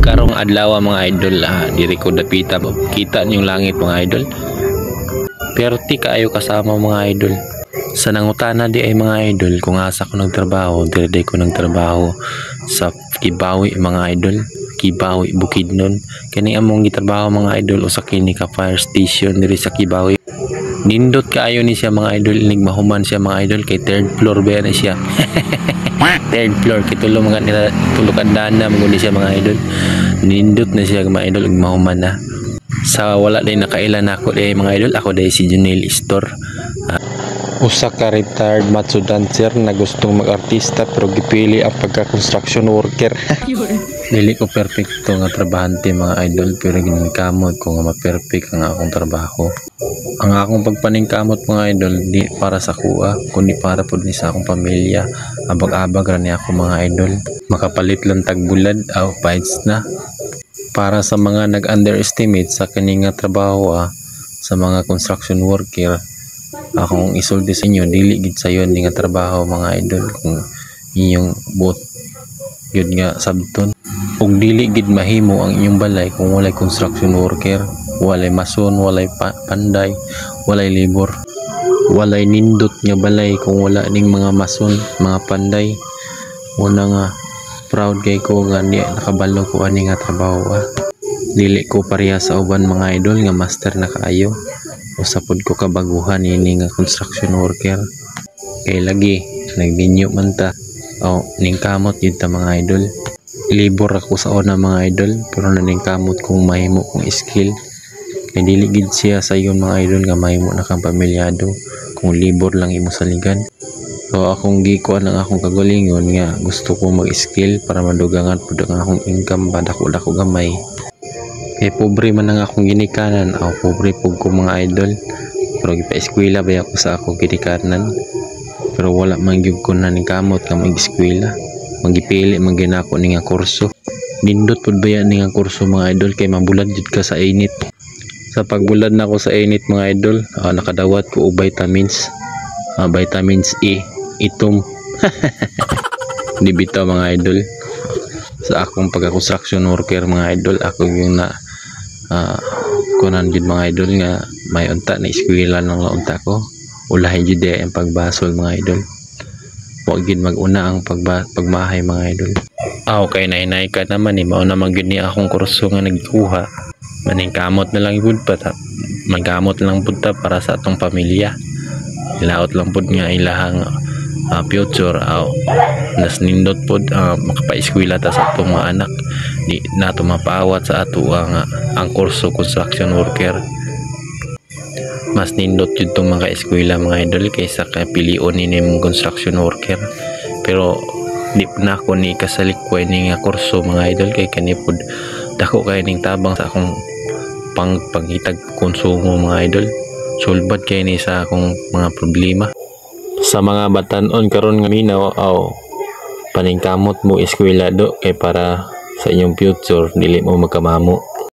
Karong adlaw mga idol, diri ko dapita, kita niyong langit mga idol. Perti kaayo kasama mga idol. Sa nangutana di ay mga idol kung asa ko nagtrabaho, diri ko nagtrabaho sa Kibawi mga idol. Kibawi Bukidnon. Kani among gitrabaho mga idol usa kini ka fire station diri sa Kibawi. Nindot kaayo ni siya mga idol, inig mahuman siya mga idol kay third floor ba na siya. Third floor kitulo mga nila tulukan dana maguni siya mga idol. Nindot na siya mga idol ug mahuman na. Sa wala din nakailan ako di mga idol, ako dai si Junel Store. Usa ka retired matso dancer na gustong mag-artista pero gipili ang pagka-construction worker. Dili ko perfecto nga trabahante mga idol pero ginamkamot ko nga ma-perfect ang akong trabaho. Ang akong pagpaningkamot mga idol di para sa kuha kundi para pud ni sa akong pamilya. Abag-abag ra ni ako mga idol. Makapalit lang tag-bulad aw bites na. Para sa mga nag-underestimate sa kini nga trabaho sa mga construction worker, akong isulti sa inyo dili gid sayon ni nga trabaho mga idol kung inyong bot yun nga sabton. Kung dili gid mahimo ang inyong balay kung walay construction worker, walay mason, walay panday, walay labor, walay nindot nga balay kung wala ning mga mason, mga panday. Una nga proud kay ko nga nakabalo ko ani nga trabaho. Dili ko pareha sa uban mga idol nga master na kaayo. Usapod ko kabaguhan ini nga construction worker. Kay lagi nagdinyo man ta o ningkamot yun ta mga idol. Libor ako sa una mga idol pero naningkamot kung mahimo kong skill. Kay dili gid siya sa yon mga idol nga mahimo na kang pamilyado kung libor lang imo saligan. So akong gikuan ang akong kagalingon nga gusto ko mag-skill para madugangan pud ang akong income ba dako-dako gamay. Kay pobre man ang akong ginikanan, pobre pug ko mga idol. Pero gipa-eskwela ba ako sa akong ginikanan. Pero wala man gyud ko naningkamot nga mag-eskwela. Magipili man ginako ni nga kurso. Nindot pud ba yan ni nga kurso mga idol kay mabulad jud ka sa init. Sa pagbulad nako sa init mga idol, nakadawat ko og vitamins. Vitamins E, itom. Di bitaw mga idol. Sa akong pagka-construction worker mga idol, ako yung na kunan jud mga idol nga may unta na eskwela nang launta ko. Ulahay jud ang pagbasol mga idol. Wag gid mag-una ang pagmahay mga idol. Okay nay ka naman mao na man gyud ni akong kurso nga nagkuha. Maningkamot na lang gud pa ta. Magkamot lang pud ta para sa atong pamilya. Ilaot lang pud nga ilahang future nas nindot pod makapa-eskwela ta sa atong mga anak. Di nato mapaawat sa ato ang kurso construction worker. Mas nindot jud tong mga eskwela mga idol kaysa kapilion ni mong construction worker. Pero di na ako ni kasalikwa ni nga kurso mga idol kay kani pod dako kay ning tabang sa akong pangitag konsumo mga idol. Sulbad kay ni sa akong mga problema. Sa mga batan-on karon nga minaw paningkamot mo eskwela do kay para sa inyong future dili mo magkamamo.